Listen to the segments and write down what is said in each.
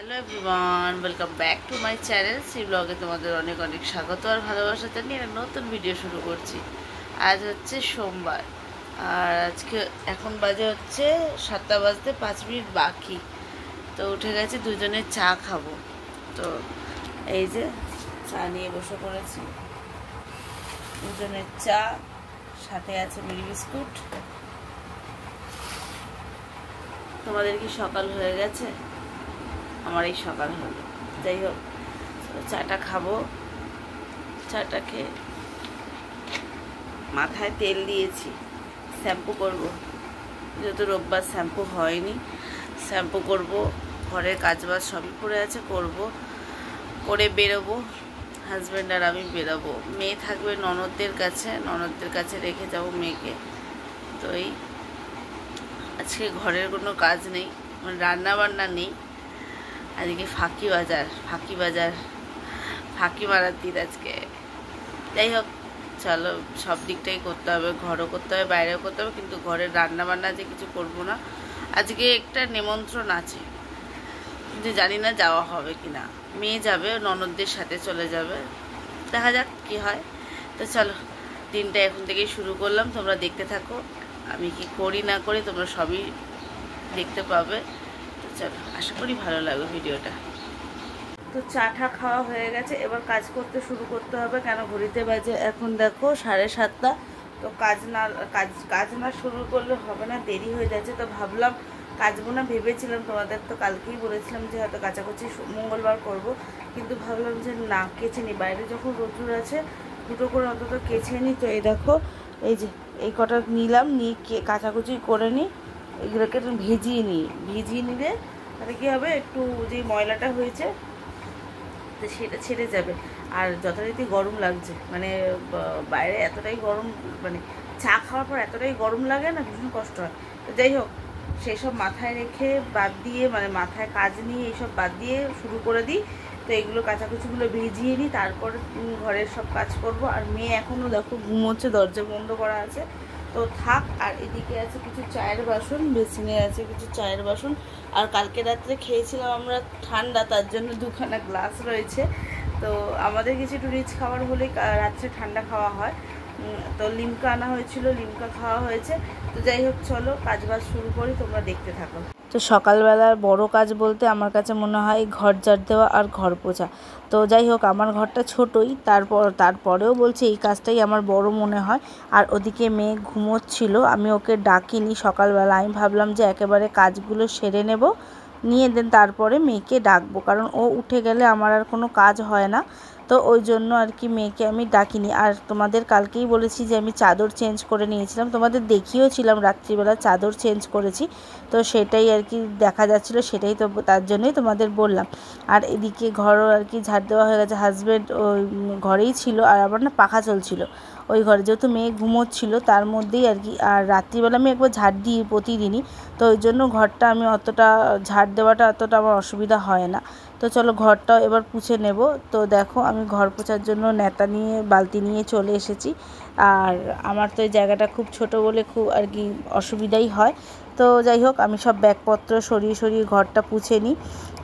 Hello everyone, welcome back to my channel. সি ব্লগে তোমাদের অনেক অনেক স্বাগত আর ভালোবাসা জানিয়ে একটা নতুন ভিডিও শুরু করছি। আজ হচ্ছে সোমবার আর আজকে এখন বাজে হচ্ছে 7টা বাজতে 5 মিনিট বাকি। তো উঠে গেছে, দুজনে চা খাবো। তো এই যে চা নিয়ে বসে পড়েছি, দুজনের চা, সাথে আছে মিনি বিস্কুট। তোমাদের কি সকাল হয়ে গেছে? আমার এই সকাল হলো। যাই হোক, চাটা খাবো। চাটা খেয়ে মাথায় তেল দিয়েছি, শ্যাম্পু করব। যেহেতু রোববার শ্যাম্পু হয়নি, শ্যাম্পু করব। ঘরের কাজবাজ সবই পড়ে আছে, করব, করে বেরোবো। হাজব্যান্ড আর আমি বেরোবো। মেয়ে থাকবে ননদদের কাছে রেখে যাব মেয়েকে। তো এই আজকে ঘরের কোনো কাজ নেই, মানে রান্না বান্না নেই। আজকে ফাঁকি মারার দিন আজকে। যাই হোক, চলো, সব দিকটাই করতে হবে, ঘরও করতে হবে, বাইরেও করতে হবে, কিন্তু ঘরের রান্না বান্না যে কিছু করবো না। আজকে একটা নিমন্ত্রণ আছে, কিন্তু জানি না যাওয়া হবে কি না। মেয়ে যাবে, ননদদের সাথে চলে যাবে, দেখা যাক কি হয়। তো চলো, দিনটা এখন থেকেই শুরু করলাম, তোমরা দেখতে থাকো। আমি কি করি না করি তোমরা সবই দেখতে পাবে। তো চলো, আশা করি ভালো লাগবে ভিডিওটা। তো চাটা খাওয়া হয়ে গেছে, এবার কাজ করতে শুরু করতে হবে। কেন ঘড়িতে বাজে এখন দেখো 7:30। তো কাজ না শুরু করলে হবে না, দেরি হয়ে যাচ্ছে। তো ভাবলাম কাচবো না, ভেবেছিলাম তোমাদের তো কালকেই বলেছিলাম যে হয়তো কাচাকুচি মঙ্গলবার করব, কিন্তু ভাবলাম যে না, কেচে নিই, বাইরে যখন রোদ্দুর আছে, দুটো করে অন্তত কেচে নিই। তো এই দেখো, এই যে এই কটা নিলাম, নিয়ে কাচাকুচি করে নিই। এগুলোকে ভিজিয়ে নিলে তাহলে কী হবে, একটু যে ময়লাটা হয়েছে তো সেটা ছেড়ে যাবে। আর যথারীতি গরম লাগছে, মানে বাইরে এতটাই গরম, মানে চা খাওয়ার পর এতটাই গরম লাগে না, ভীষণ কষ্ট হয়। তো যাই হোক, সেই সব মাথায় রেখে বাদ দিয়ে, মানে মাথায় কাজ নিয়ে এইসব বাদ দিয়ে শুরু করে দিই। তো এগুলো কাচাকুচিগুলো ভিজিয়ে নিই, তারপর ঘরের সব কাজ করব। আর মেয়ে এখনও দেখো ঘুমোচ্ছে, দরজা বন্ধ করা আছে। তো থাক। আর এদিকে আছে কিছু চায়ের বাসন, বেসিনে আছে কিছু চায়ের বাসন। আর কালকে রাত্রে খেয়েছিলাম আমরা ঠান্ডা, তার জন্য 2খানা গ্লাস রয়েছে। তো আমাদের কিছু একটু রিচ খাবার হলে রাত্রে ঠান্ডা খাওয়া হয়। তো লিমকা আনা হয়েছিল, লিমকা খাওয়া হয়েছে। তো যাই হোক, চলো কাজবাজ শুরু করি, তোমরা দেখতে থাকো। তো সকালবেলার বড় কাজ বলতে আমার কাছে মনে হয় ঘর ঝাড় দেওয়া আর ঘর পোছা। তো যাই হোক, আমার ঘরটা ছোটোই, তারপরেও বলছি এই কাজটাই আমার বড় মনে হয়। আর ওদিকে মেয়ে ঘুমোচ্ছিল, আমি ওকে ডাকিনি সকালবেলা। আমি ভাবলাম যে একেবারে কাজগুলো সেরে নেব, নিয়ে দেন তারপরে মেয়েকে ডাকবো, কারণ ও উঠে গেলে আমার আর কোনো কাজ হয় না। তো ওই জন্য আর কি মেয়েকে আমি ডাকিনি। আর তোমাদের কালকেই বলেছি যে আমি চাদর চেঞ্জ করে নিয়েছিলাম, তোমাদের দেখিয়েওছিলাম রাত্রিবেলা চাদর চেঞ্জ করেছি। তো সেটাই আর কি দেখা যাচ্ছিলো, সেটাই তো তার জন্যই তোমাদের বললাম। আর এদিকে ঘরও আর কি ঝাড় দেওয়া হয়ে গেছে। হাজব্যান্ড ওই ঘরেই ছিল, আর আবার না পাখা চলছিল ওই ঘরে, যেহেতু মেয়ে ঘুমোচ্ছিল তার মধ্যেই আর কি। আর রাত্রিবেলা আমি একবার ঝাড় দিই প্রতিদিনই, তো ওই জন্য ঘরটা আমি অতটা ঝাড় দেওয়াটা অতটা আমার অসুবিধা হয় না। তো চলো ঘরটাও এবার পুছে নেব। তো দেখো, আমি ঘর পোছার জন্য নেতা নিয়ে, বালতি নিয়ে চলে এসেছি। আর আমার তো এই জায়গাটা খুব ছোট বলে খুব আর কি অসুবিধাই হয়। তো যাই হোক, আমি সব ব্যাগপত্র সরিয়ে ঘরটা পুছে নিই,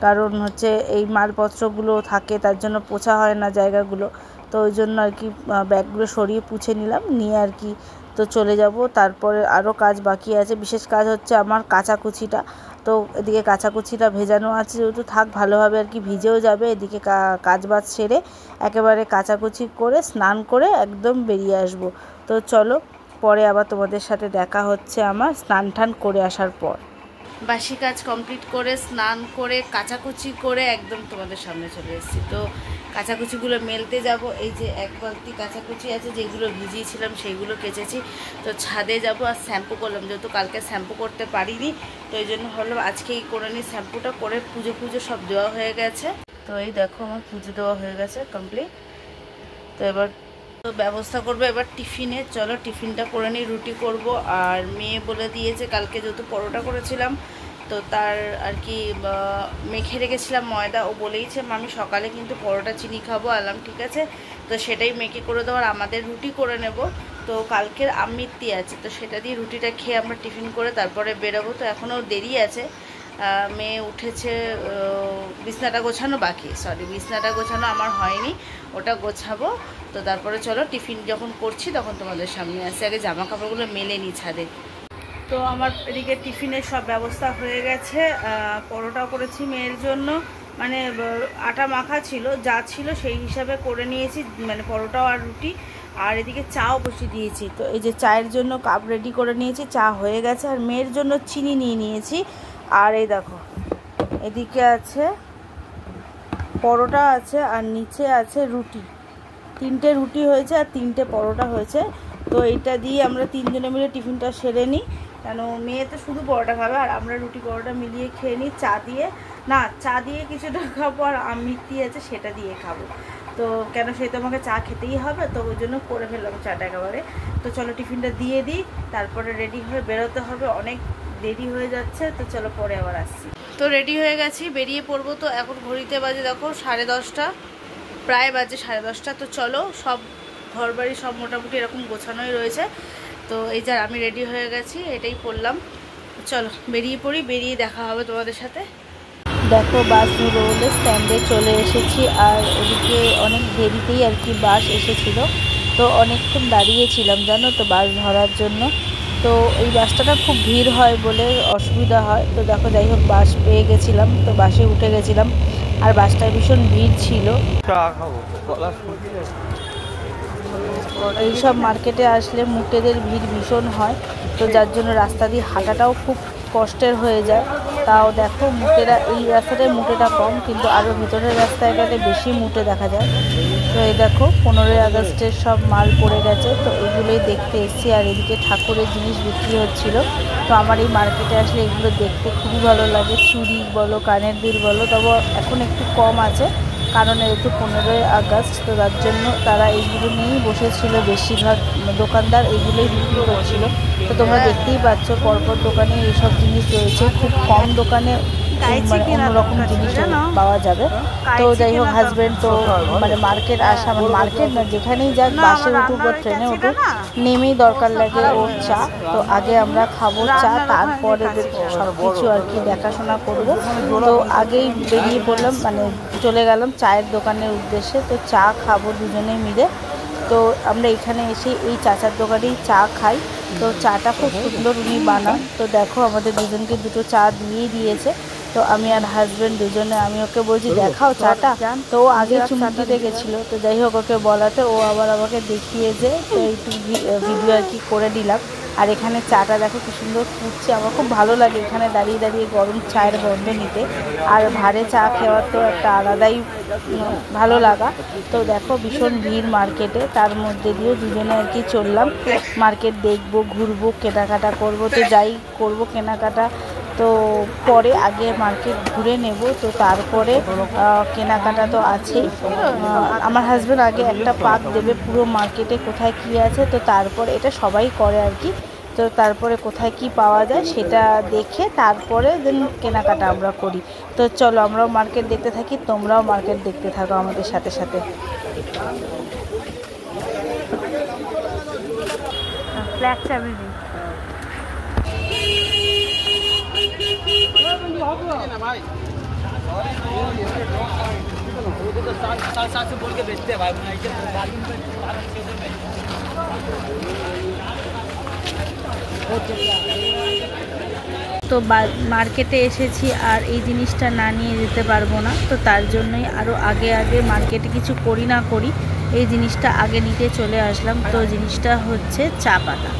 কারণ হচ্ছে এই মালপত্রগুলো থাকে, তার জন্য পোছা হয় না জায়গাগুলো। তো ওই জন্য আর কি ব্যাগগুলো সরিয়ে পুছে নিলাম, নিয়ে আর কি তো চলে যাব। তারপরে আরও কাজ বাকি আছে, বিশেষ কাজ হচ্ছে আমার কাচাকুচিটা। তো এদিকে কাচাকুচিটা ভেজানো আছে, যেহেতু থাক, ভালোভাবে আর কি ভিজেও যাবে। এদিকে কাজবাজ সেরে একেবারে কাচাকুচি করে স্নান করে একদম বেরিয়ে আসব। তো চলো, পরে আবার তোমাদের সাথে দেখা হচ্ছে আমার স্নান টান করে আসার পর। বাসি কাজ কমপ্লিট করে, স্নান করে, কাচাকুচি করে একদম তোমাদের সামনে চলে এসেছি। তো কাচাকুচিগুলো মেলতে যাব। এই যে এক বালতি কাচাকুচি আছে, যেগুলো ভিজিয়েছিলাম সেইগুলো কেচেছি। তো ছাদে যাব আর শ্যাম্পু করলাম, যেহেতু কালকে শ্যাম্পু করতে পারিনি, তো এই জন্য ভাবলাম আজকেই করে নিই। শ্যাম্পুটা করে পুজো সব দেওয়া হয়ে গেছে। তো এই দেখো, আমার পুজো দেওয়া হয়ে গেছে কমপ্লিট। তো এবার তো ব্যবস্থা করবো এবার টিফিনে। চলো টিফিনটা করে নিই, রুটি করব। আর মেয়ে বলে দিয়েছে, কালকে যেহেতু পরোটা করেছিলাম, তো তার আর কি মেখে রেখেছিলাম ময়দা। ও বলেইছে আমি সকালে কিন্তু পরোটা চিনি খাবো। আলাম ঠিক আছে, তো সেটাই মেখে করে দেওয়ার, আমাদের রুটি করে নেব। তো কালকের আমিত্তি আছে, তো সেটা দিয়ে রুটিটা খেয়ে আমরা টিফিন করে তারপরে বেরোবো। তো এখনও দেরি আছে, মেয়ে উঠেছে, বিছনাটা গোছানো বাকি, বিছনাটা গোছানো আমার হয়নি, ওটা গোছাবো। তো তারপরে চলো টিফিন যখন করছি তখন তোমাদের সামনে আসছে, আগে জামা কাপড়গুলো মেলে নিই ছাদে। তো আমার এদিকে টিফিনের সব ব্যবস্থা হয়ে গেছে। পরোটাও করেছি মেয়ের জন্য, মানে আটা মাখা ছিল, যা ছিল সেই হিসাবে করে নিয়েছি, মানে পরোটাও আর রুটি। আর এদিকে চাও বসিয়ে দিয়েছি। তো এই যে চায়ের জন্য কাপ রেডি করে নিয়েছি, চা হয়ে গেছে। আর মেয়ের জন্য চিনি নিয়ে নিয়েছি। আর এই দেখো এদিকে আছে পরোটা আছে, আর নিচে আছে রুটি, 3টে রুটি হয়েছে আর 3টে পরোটা হয়েছে। তো এইটা দিয়ে আমরা 3 জনে মিলে টিফিনটা সেরে নিই, কেন মেয়ে তো শুধু পরোটা খাবে আর আমরা রুটি পরোটা মিলিয়ে খেয়ে নিই। চা দিয়ে কিছুটা খাবো, আর আমৃতি আছে সেটা দিয়ে খাবো। তো কেন সেই তো আমাকে চা খেতেই হবে, তো ওই জন্য করে ফেললাম চাটা একেবারে। তো চলো টিফিনটা দিয়ে দিই, তারপরে রেডি হয়ে বেরোতে হবে, অনেক দেরি হয়ে যাচ্ছে। তো চলো পরে আবার আসছি। তো রেডি হয়ে গেছি, বেরিয়ে পড়বো। তো এখন ঘড়িতে বাজে দেখো 10:30, প্রায় বাজে 10:30। তো চলো, সব ঘরবাড়ি সব মোটামুটি এরকম গোছানোই রয়েছে। তো এই যে আমি রেডি হয়ে গেছি, এটাই পরলাম। চলো বেরিয়ে পড়ি, বেরিয়ে দেখা হবে তোমাদের সাথে। দেখো বাস রোডে স্ট্যান্ডে চলে এসেছি, আর এদিকে অনেক দেরিতেই আর কি বাস এসেছিলো। তো অনেকক্ষণ দাঁড়িয়েছিলাম জানো তো বাস ধরার জন্য। তো এই বাসটা খুব ভিড় হয় বলে অসুবিধা হয়। তো দেখো যাই হোক বাস পেয়ে গেছিলাম, তো বাসে উঠে গেছিলাম। আর বাসটায় ভীষণ ভিড় ছিল। এইসব মার্কেটে আসলে মুটেদের ভিড় ভীষণ হয়, তো যার জন্য রাস্তা দিয়ে হাঁটাটাও খুব কষ্টের হয়ে যায়। তাও দেখো মুটেরা এই রাস্তাটায় মুটেটা কম, কিন্তু আরও ভেতরের রাস্তায় গেলে বেশি মুটে দেখা যায়। তো এই দেখো 15ই আগস্টের সব মাল পড়ে গেছে, তো এগুলোই দেখতে এসেছি। আর এদিকে ঠাকুরের জিনিস বিক্রি হচ্ছিল। তো আমার এই মার্কেটে আসলে এগুলো দেখতে খুবই ভালো লাগে, চুড়ি বলো কানের দুল বলো। তবে এখন একটু কম আছে, কারণ যেহেতু 15ই আগস্ট, তো তার জন্য তারা এইগুলো নিয়েই বসেছিল, বেশিরভাগ দোকানদার এইগুলোই বিক্রি করছিল। তো তোমরা দেখতেই পাচ্ছ পরপর দোকানে এইসব জিনিস রয়েছে, খুব কম দোকানে মানে অন্যরকম জিনিস পাওয়া যাবে। তো যাই হোক হাজব্যান্ড তো মানে মার্কেট আসা, মানে মার্কেট না যেখানেই যাক, বাসে উঠুক বা ট্রেনে উঠুক, নেমেই দরকার লাগে ওর চা। তো আগে আমরা খাবো চা, তারপরে সব কিছু আর কি দেখাশোনা করবো। তো আগেই বেরিয়ে পড়লাম, মানে চলে গেলাম চায়ের দোকানের উদ্দেশ্যে। তো চা খাবো দুজনে মিলে। তো আমরা এখানে এসে এই চাচার দোকানেই চা খাই। তো চাটা খুব সুন্দর উনি বানান। তো দেখো আমাদের দুজনকে দুটো চা দিয়েই দিয়েছে। তো আমি আর হাজব্যান্ড দুজনে, আমি ওকে বলছি দেখাও চাটা, তো ও আগে চুমুক দিতে গেছিলো। তো যাই হোক ওকে বলাতে ও আবার আমাকে দেখিয়েছে, তো একটু ভিডিও আর কি করে দিলাম। আর এখানে চাটা দেখো কি সুন্দর ফুটছে, আমার খুব ভালো লাগে এখানে দাঁড়িয়ে দাঁড়িয়ে গরম চায়ের গন্ধ নিতে। আর ভারে চা খাওয়ার তো একটা আলাদাই ভালো লাগা। তো দেখো ভীষণ ভিড় মার্কেটে, তার মধ্যে দিয়েও দুজনে আর কি চললাম। মার্কেট দেখবো, ঘুরবো, কেনাকাটা করবো। তো যাই করবো কেনাকাটা, তো পরে আগে মার্কেট ঘুরে নেব, তো তারপরে কেনাকাটা তো আছেই। আমার হাজব্যান্ড আগে একটা পাক দেবে পুরো মার্কেটে কোথায় কী আছে, তো তারপর এটা সবাই করে আর কি। তো তারপরে কোথায় কি পাওয়া যায় সেটা দেখে তারপরে দেন কেনাকাটা আমরা করি। তো চলো আমরাও মার্কেট দেখতে থাকি, তোমরাও মার্কেট দেখতে থাকো আমাদের সাথে সাথে। ব্ল্যাক চাবি भाई बोल के बेचते हैं भाई। তো মার্কেটে এসেছি আর এই জিনিসটা না নিয়ে যেতে পারবো না। তো তার জন্যই আরও আগে মার্কেটে কিছু করি না করি এই জিনিসটা আগে নিতে চলে আসলাম। তো জিনিসটা হচ্ছে চা পাতা।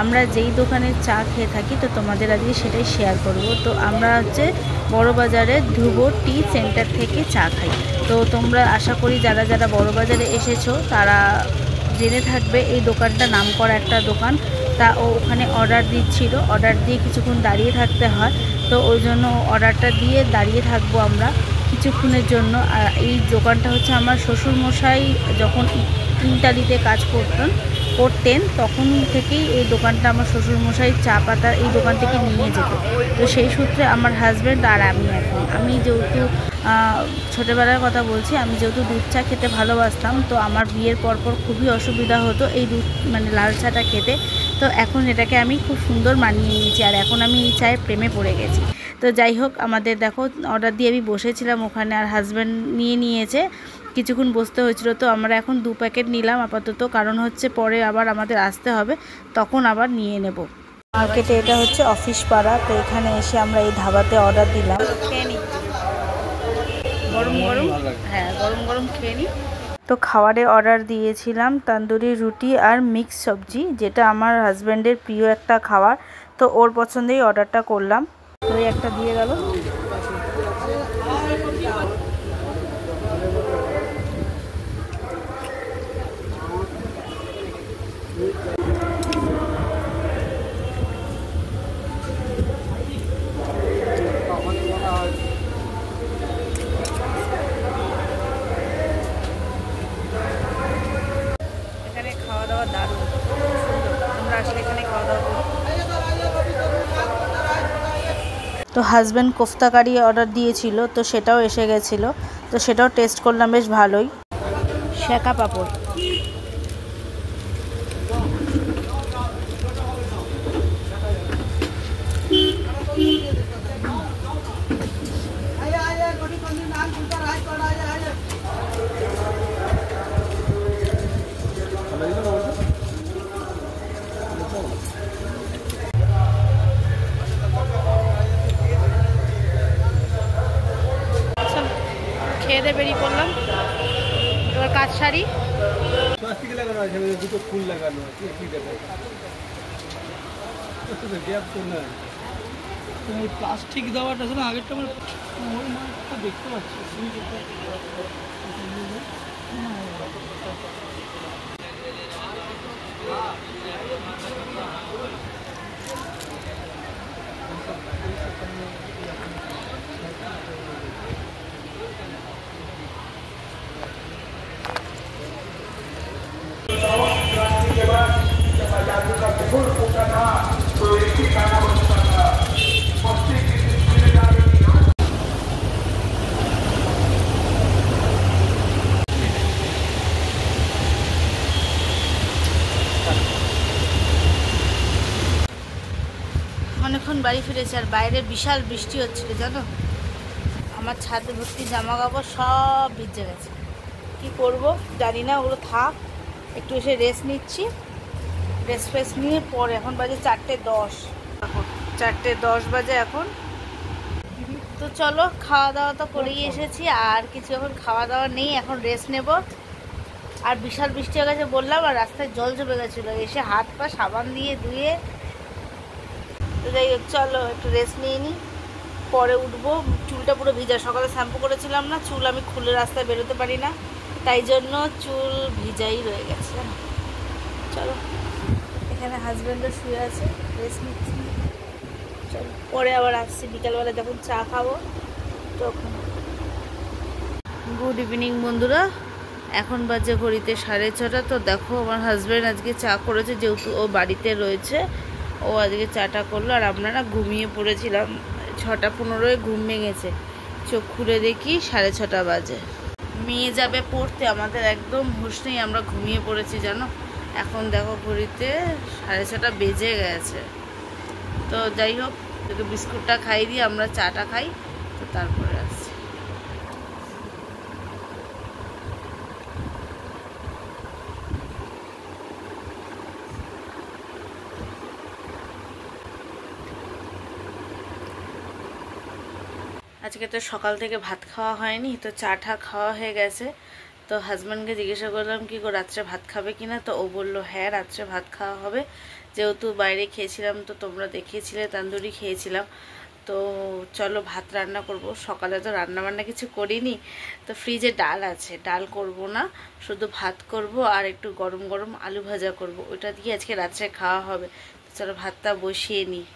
আমরা যেই দোকানের চা খেয়ে থাকি, তো তোমাদের আজকে সেটাই শেয়ার করব। তো আমরা হচ্ছে বড়বাজারে ধ্রুব টি সেন্টার থেকে চা খাই। তো তোমরা আশা করি যারা যারা বড়বাজারে এসেছো তারা জেনে থাকবে এই দোকানটা নামকরা একটা দোকান। তা ও ওখানে অর্ডার দিচ্ছিল, অর্ডার দিয়ে কিছুক্ষণ দাঁড়িয়ে থাকতে হয়। তো ওই জন্য অর্ডারটা দিয়ে দাঁড়িয়ে থাকবো আমরা কিছুক্ষণের জন্য। আর এই দোকানটা হচ্ছে আমার শ্বশুরমশাই যখন ইটালিতে কাজ করতেন তখন থেকেই এই দোকানটা আমার শ্বশুরমশাই চা পাতা এই দোকান থেকে নিয়ে যেত। তো সেই সূত্রে আমার হাজব্যান্ড আর আমি যেহেতু ছোটোবেলার কথা বলছি, আমি যেহেতু দুধ চা খেতে ভালোবাসতাম, তো আমার বিয়ের পরপর খুবই অসুবিধা হতো এই দুধ মানে লাল চাটা খেতে। তো এখন এটাকে আমি খুব সুন্দর মানিয়ে নিয়েছি, আর এখন আমি এই চায়ের প্রেমে পড়ে গেছি। তো যাই হোক, আমাদের দেখো অর্ডার দিয়ে আমি বসেছিলাম ওখানে, আর হাজব্যান্ড নিয়েছে, কিছুক্ষণ বসতে হয়েছিল। তো আমরা এখন 2 প্যাকেট নিলাম আপাতত, কারণ হচ্ছে পরে আবার আমাদের আসতে হবে, তখন আবার নিয়ে নেব। মার্কেটে এটা হচ্ছে অফিস পাড়া, তো এখানে এসে আমরা এই ধাবাতে অর্ডার দিলাম। গরম গরম, হ্যাঁ গরম গরম খেয়ে নিই। তো খাবারে অর্ডার দিয়েছিলাম তন্দুরি রুটি আর মিক্স সবজি, যেটা আমার হাজব্যান্ডের প্রিয় একটা খাবার, তো ওর পছন্দেই অর্ডারটা করলাম। ওই একটা দিয়ে গেল। এখানে খাওয়া দাওয়া দারুণ, তোমরা আসলে এখানে খাওয়া দাওয়া করো। তো হাজব্যান্ড কোফতা কারি অর্ডার দিয়েছিল, তো সেটাও এসে গেছিলো, তো সেটাও টেস্ট করলাম, বেশ ভালোই। শেকা পাপড়, খেয়ে দিয়ে বেরিয়ে পড়লাম। এবার কাজ সারি। প্লাস্টিক লাগানো আছে, দুটো ফুল লাগানো আছে, কি দেখো গ্যাপ তো না, প্লাস্টিক দেওয়াটা আছে না, আগেরটা আমার ওই মাছটা দেখতে পাচ্ছি। অনেকক্ষণ বাড়ি ফিরেছে, আর বাইরে বিশাল বৃষ্টি হচ্ছিল জানো। আমার ছাদে ভর্তি জামা কাপড় সব ভিজে গেছে, কি করব জানি না, ওগুলো থাক। একটু এসে রেস্ট নিচ্ছি, রেস্ট নিয়ে পরে, এখন বাজে 4:10, 4:10 বাজে এখন। তো চলো, খাওয়া দাওয়া তো করেই এসেছি, আর কিছু এখন খাওয়া দাওয়া নেই, এখন রেস্ট নেব। আর বিশাল বৃষ্টি হয়ে গেছে বললাম, আর রাস্তায় জল জমে গেছিলো, এসে হাত পা সাবান দিয়ে ধুয়ে। তো যাই হোক, চলো একটু রেস্ট নিয়ে নিই, পরে উঠবো। চুলটা পুরো ভিজা, সকালে শ্যাম্পু করেছিলাম না, চুল আমি খুলে রাস্তায় বেরোতে পারি না, তাই জন্য চুল ভিজাই রয়ে গেছে। চলো, এখানে হাজব্যান্ডও শুয়ে আছে, রেস্ট নিচ্ছি। চলো, পরে আবার আসছি বিকালবেলা যখন চা খাবো তখন। গুড ইভিনিং বন্ধুরা, এখন বাজে ঘড়িতে 6:30। তো দেখো, আমার হাজব্যান্ড আজকে চা করেছে, যেহেতু ও বাড়িতে রয়েছে, ও আজকে চাটা করলো। আর আমরা না ঘুমিয়ে পড়েছিলাম, 6:15 ঘুম ভেঙেছে, চোখ খুলে দেখি 6:30 বাজে। মেয়ে যাবে পড়তে, আমাদের একদম হুঁশ নেই, আমরা ঘুমিয়ে পড়েছি জানো। এখন দেখো ঘড়িতে 6:30 বেজে গেছে। তো যাই হোক, তোকে বিস্কুটটা খাই দিয়ে আমরা চাটা খাই, তো তারপরে আসছি। আজকে তো সকাল থেকে ভাত খাওয়া হয়নি, তো চাটা খাওয়া হয়ে গেছে। তো হাজব্যান্ডকে জিজ্ঞাসা করলাম কি গো, রাত্রে ভাত খাবে কিনা, তো ও বললো হ্যাঁ রাত্রে ভাত খাওয়া হবে, যেহেতু বাইরে খেয়েছিলাম, তো তোমরা দেখিয়েছিলে তন্দুরি খেয়েছিলাম। তো চলো ভাত রান্না করব। সকালে তো রান্না বান্না কিছু করিনি, তো ফ্রিজে ডাল আছে, ডাল করব না, শুধু ভাত করব, আর একটু গরম গরম আলু ভাজা করব, ওটা দিয়ে আজকে রাত্রে খাওয়া হবে। চলো ভাতটা বসিয়ে নিই।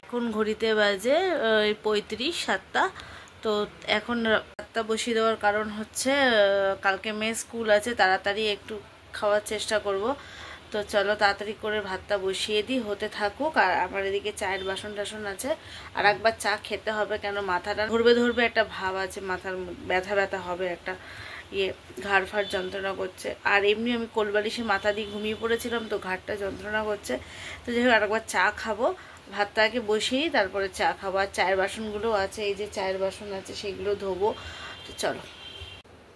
এখন ঘড়িতে বাজে 35, 7টা। তো এখন ভাতটা বসিয়ে দেওয়ার কারণ হচ্ছে কালকে মেয়ে স্কুল আছে, তাড়াতাড়ি একটু খাওয়ার চেষ্টা করব। তো চলো তাড়াতাড়ি করে ভাতটা বসিয়ে দিই, হতে থাকুক। আর আমার এদিকে চায়ের বাসন টাসন আছে, আর একবার চা খেতে হবে, কেন মাথাটা ধরবে একটা ভাব আছে, মাথার ব্যথা ব্যথা হবে, একটা ঘাড় ফাড় যন্ত্রণা করছে। আর এমনি আমি কোলবালিশে মাথা দিয়ে ঘুমিয়ে পড়েছিলাম, তো ঘাড়টা যন্ত্রণা করছে। তো যাই হোক, আরেকবার চা খাবো, ভাতটা আগে বসিয়ে তারপরে চা খাবো। আর চায়ের বাসনগুলো আছে, এই যে চায়ের বাসন আছে সেগুলো ধোবো। তো চলো।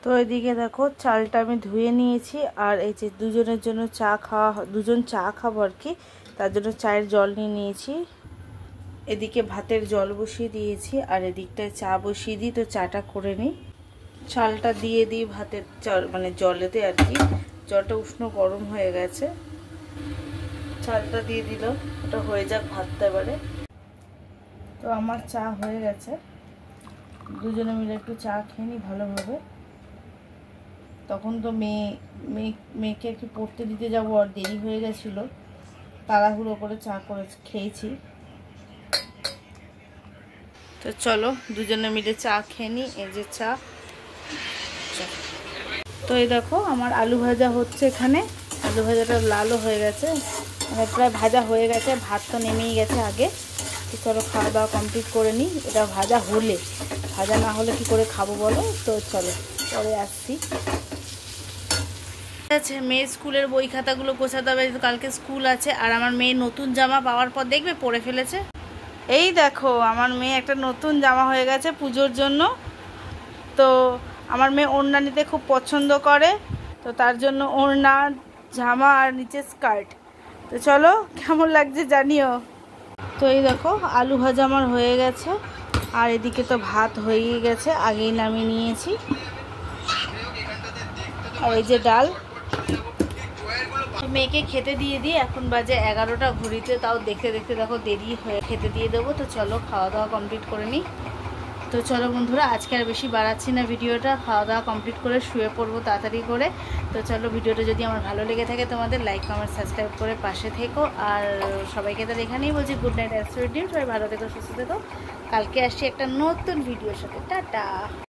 তো এদিকে দেখো চালটা আমি ধুয়ে নিয়েছি, আর এই যে দুজনের জন্য চা খাওয়া, দুজন চা খাবো আর কি, তার জন্য চায়ের জল নিয়ে নিয়েছি। এদিকে ভাতের জল বসিয়ে দিয়েছি, আর এদিকটায় চা বসিয়ে দিই। তো চাটা করে নিই, চালটা দিয়ে দিই ভাতের মানে জলেতে আর কি। জলটা উষ্ণ গরম হয়ে গেছে, চালটা দিয়ে দিলাম, ওটা হয়ে যাক ভাতটা এবারে। তো আমার চা হয়ে গেছে, দুজনে মিলে একটু চা খেয়ে নিই ভালোভাবে। তখন তো মেয়েকে একটু পড়তে দিতে যাবো, আর দেরি হয়ে গেছিলো, তাড়াহুড়ো করে চা করে খেয়েছি। তো চলো দুজনে মিলে চা খেয়ে নিই। এই যে চা। তো এই দেখো আমার আলু ভাজা হচ্ছে এখানে, আলু ভাজাটা লালও হয়ে গেছে, মানে প্রায় ভাজা হয়ে গেছে, ভাত তো নেমেই গেছে আগে। তো চলো খাওয়া দাওয়া কমপ্লিট করে নিই। এটা ভাজা হলে, ভাজা না হলে কি করে খাবো বলো। তো চলো পরে আসছি। আচ্ছা, মেয়ের স্কুলের বই খাতাগুলো গোছাতে হবে, কালকে স্কুল আছে। আর আমার মেয়ে নতুন জামা পাওয়ার পর দেখবে পরে ফেলেছে। এই দেখো আমার মেয়ে একটা নতুন জামা হয়ে গেছে পুজোর জন্য। তো আমার মেয়ে ওড়না নিতে খুব পছন্দ করে, তো তার জন্য ওড়না, জামা আর নিচে স্কার্ট। তো চলো কেমন লাগছে জানিও। তো এই দেখো আলু ভাজা আমার হয়ে গেছে, আর এদিকে তো ভাত হয়েই গেছে, আগেই নামিয়ে নিয়েছি। আর এই যে ডাল। মেয়েকে খেতে দিয়ে দিই, এখন বাজে 11টা ঘড়িতে, তাও দেখতে দেখতে দেখো দেরি হয়ে, খেতে দিয়ে দেবো। তো চলো খাওয়া দাওয়া কমপ্লিট করে নিই। তো চলো বন্ধুরা, আজকে আর বেশি বাড়াচ্ছি না ভিডিওটা, খাওয়া দাওয়া কমপ্লিট করে শুয়ে পড়বো তাড়াতাড়ি করে। তো চলো ভিডিওটা যদি আমার ভালো লেগে থাকে তোমাদের লাইক কমেন্ট সাবস্ক্রাইব করে পাশে থেকো। আর সবাইকে তাহলে এখানেই বলছি গুড নাইট, অ্যাস্ট্রয়েড ডিম। সবাই ভালো থেকো, সুস্থ থেকো। কালকে আসছি একটা নতুন ভিডিওর সাথে। টাটা।